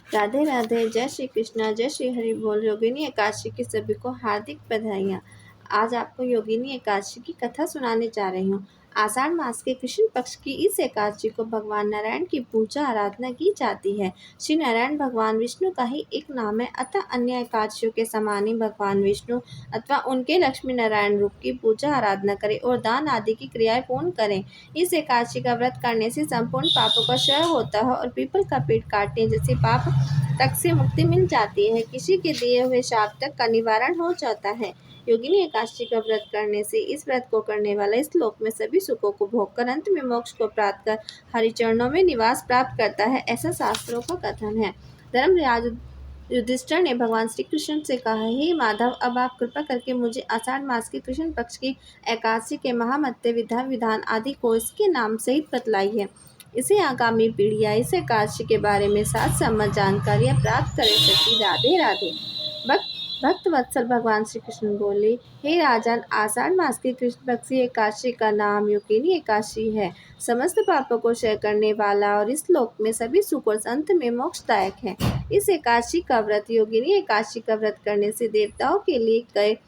राधे राधे, जय श्री कृष्णा, जय श्री हरि बोल। योगिनी एकादशी की सभी को हार्दिक बधाइयाँ। आज आपको योगिनी एकादशी की कथा सुनाने जा रही हूँ। आषाढ़ मास के कृष्ण पक्ष की इस एकादशी को भगवान नारायण की पूजा आराधना की जाती है। श्री नारायण भगवान विष्णु का ही एक नाम है, अतः अन्य एकादशियों के समान ही भगवान विष्णु अथवा उनके लक्ष्मी नारायण रूप की पूजा आराधना करें और दान आदि की क्रियाएं पूर्ण करें। इस एकादशी का व्रत करने से संपूर्ण पापों का क्षय होता है और पीपल का पेड़ काटने जैसे पाप तक से मुक्ति मिल जाती है। किसी के दिए हुए शाप तक का निवारण हो जाता है। योगिनी एकादशी का व्रत करने से इस व्रत को करने वाला इस लोक में सभी सुखों को भोग कर अंत में मोक्ष को प्राप्त कर हरिचरणों में निवास प्राप्त करता है, ऐसा शास्त्रों का कथन है। धर्मराज युधिष्ठिर ने भगवान श्री कृष्ण से कहा, हे माधव, अब आप कृपा करके मुझे आषाढ़ मास की कृष्ण पक्ष की एकादशी के महामत्य विधा विधान आदि को इसके नाम सहित बतलाइए। इसे आगामी पीढ़ियां इस एकादशी के बारे में साथ सम्मत जानकारियां प्राप्त कर सकी। राधे राधे। भक्त वत्सल भगवान श्री कृष्ण बोले, हे राजन, आषाढ़ मास की कृष्ण पक्ष की एकादशी का नाम योगिनी एकादशी है। समस्त पापों को क्षय करने वाला और इस लोक में सभी सुख और अंत में मोक्षदायक है। इस एकादशी का व्रत योगिनी एकादशी का व्रत करने से देवताओं के लिए गए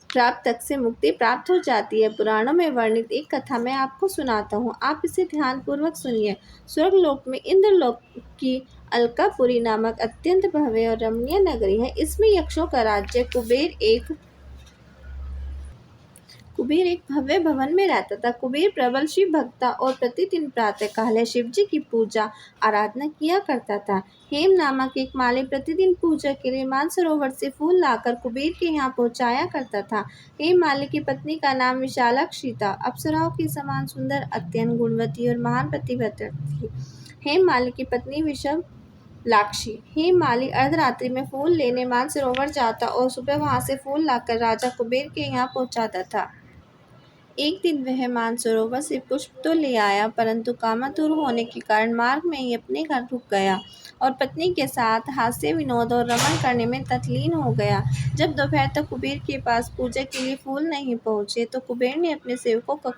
प्राप्त तक से मुक्ति प्राप्त हो जाती है। पुराणों में वर्णित एक कथा मैं आपको सुनाता हूँ, आप इसे ध्यान पूर्वक सुनिए। स्वर्गलोक में इंद्रलोक की अलकापुरी नामक अत्यंत भव्य और रमणीय नगरी है। इसमें यक्षों का राज्य कुबेर एक भव्य भवन में रहता था। कुबेर प्रबल शिव भक्त था और प्रतिदिन प्रातः काल शिव जी की पूजा आराधना किया करता था। हेम नामक एक माली प्रतिदिन पूजा के लिए मानसरोवर से फूल लाकर कुबेर के यहाँ पहुँचाया करता था। हेम माली की पत्नी का नाम विशालाक्षी था। अप्सराओं के समान सुंदर, अत्यंत गुणवती और महान पतिव्रता थी। हेम माली की पत्नी विषम लाक्षी। हेम माली अर्धरात्रि में फूल लेने मानसरोवर जाता और सुबह वहां से फूल लाकर राजा कुबेर के यहाँ पहुँचाता था। एक दिन वह मानसरोवर से पुष्प तो ले आया, परंतु कामातुर होने के कारण मार्ग में ही अपने घर रुक गया और पत्नी के साथ हास्य विनोद और रमण करने में तल्लीन हो गया। जब दोपहर तक कुबेर के पास पूजा के लिए फूल नहीं पहुंचे तो कुबेर ने अपने सेवकों का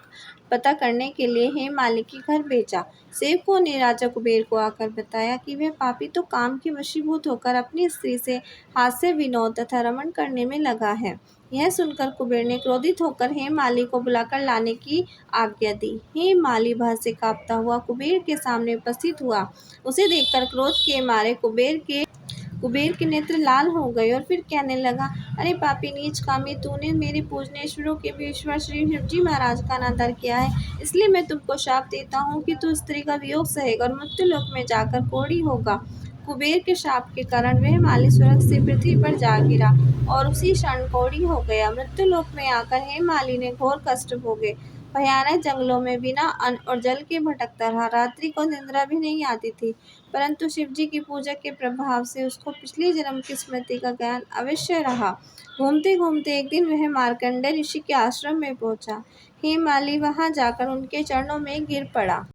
पता करने के लिए हेममाली के घर भेजा। सेवकों ने राजा कुबेर को आकर बताया कि वह पापी तो काम के वशीभूत होकर अपनी स्त्री से हास्य विनोद तथा रमण करने में लगा है। यह सुनकर कुबेर ने क्रोधित होकर हेममाली को बुलाकर लाने की आज्ञा दी। हेममाली भय से कांपता हुआ कुबेर के सामने उपस्थित हुआ। उसे देखकर क्रोध के मारे कुबेर के नेत्र लाल हो गए और फिर कहने लगा, अरे पापी नीच कामी, तूने मेरे पूजनेश्वरों के भी ईश्वर श्री शिवजी महाराज का अनादर किया है। इसलिए मैं तुमको शाप देता हूँ कि तू स्त्री का वियोग सहेगा और मृत्युलोक में जाकर कोढ़ी होगा। कुबेर के शाप के कारण वह माली स्वर्ग से पृथ्वी पर जा गिरा और उसी क्षण कोढ़ी हो गया। मृत्युलोक में आकर हेममाली ने घोर कष्ट भोगे। भयानक जंगलों में बिना अन्न और जल के भटकता रहा। रात्रि को निद्रा भी नहीं आती थी, परंतु शिवजी की पूजा के प्रभाव से उसको पिछले जन्म की स्मृति का ज्ञान अवश्य रहा। घूमते घूमते एक दिन वह मार्कंडेय ऋषि के आश्रम में पहुंचा। हेममाली वहां जाकर उनके चरणों में गिर पड़ा।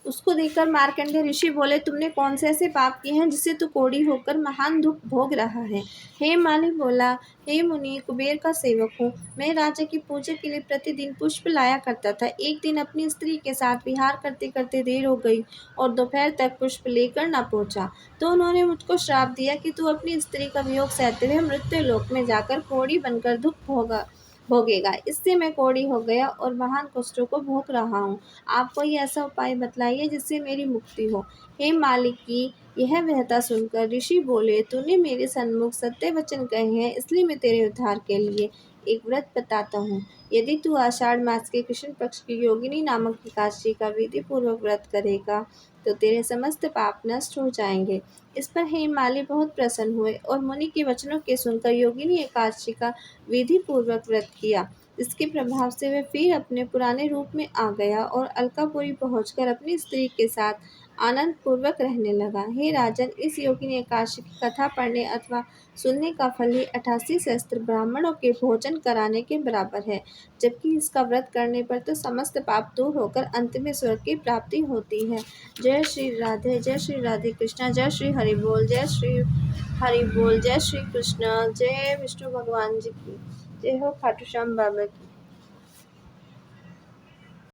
उसको देखकर मार्कंडेय ऋषि बोले, तुमने कौन से ऐसे पाप किए हैं जिससे तू कोढ़ी होकर महान दुख भोग रहा है। हेममाली बोला, हे मुनि, कुबेर का सेवक हूँ। मैं राजा की पूजा के लिए प्रतिदिन पुष्प लाया करता था। एक दिन अपनी स्त्री के साथ विहार करते करते देर हो गई और दोपहर तक पुष्प लेकर न पहुंचा, तो उन्होंने मुझको श्राप दिया कि तू अपनी स्त्री का वियोग सहते हुए मृत्युलोक में जाकर कोढ़ी बनकर दुख भोगेगा। इससे मैं कोढ़ी हो गया और महान कष्टों को भोग रहा हूँ। आप कोई ऐसा उपाय बतलाइए जिससे मेरी मुक्ति हो। हेममाली की यह व्यथा सुनकर ऋषि बोले, तूने मेरे सन्मुख सत्य वचन कहे हैं, इसलिए मैं तेरे उद्धार के लिए एक व्रत बताता हूँ। यदि तू आषाढ़ मास के कृष्ण पक्ष की योगिनी नामक एकादशी का विधि पूर्वक व्रत करेगा तो तेरे समस्त पाप नष्ट हो जाएंगे। इस पर हेममाली बहुत प्रसन्न हुए और मुनि के वचनों के सुनकर योगिनी एकादशी का विधि पूर्वक व्रत किया। इसके प्रभाव से वह फिर अपने पुराने रूप में आ गया और अलकापुरी पहुंचकर अपनी स्त्री के साथ आनंद पूर्वक रहने लगा। हे राजन, इस योगिनी एकादशी की कथा पढ़ने अथवा सुनने का फल ही 88 सहस्त्र ब्राह्मणों के भोजन कराने के बराबर है, जबकि इसका व्रत करने पर तो समस्त पाप दूर होकर अंत में स्वर्ग की प्राप्ति होती है। जय श्री राधे, जय श्री राधे कृष्णा, जय श्री हरि बोल, जय श्री हरि बोल, जय श्री कृष्ण, जय विष्णु भगवान जी की जय हो, खाटू श्याम बाबा की।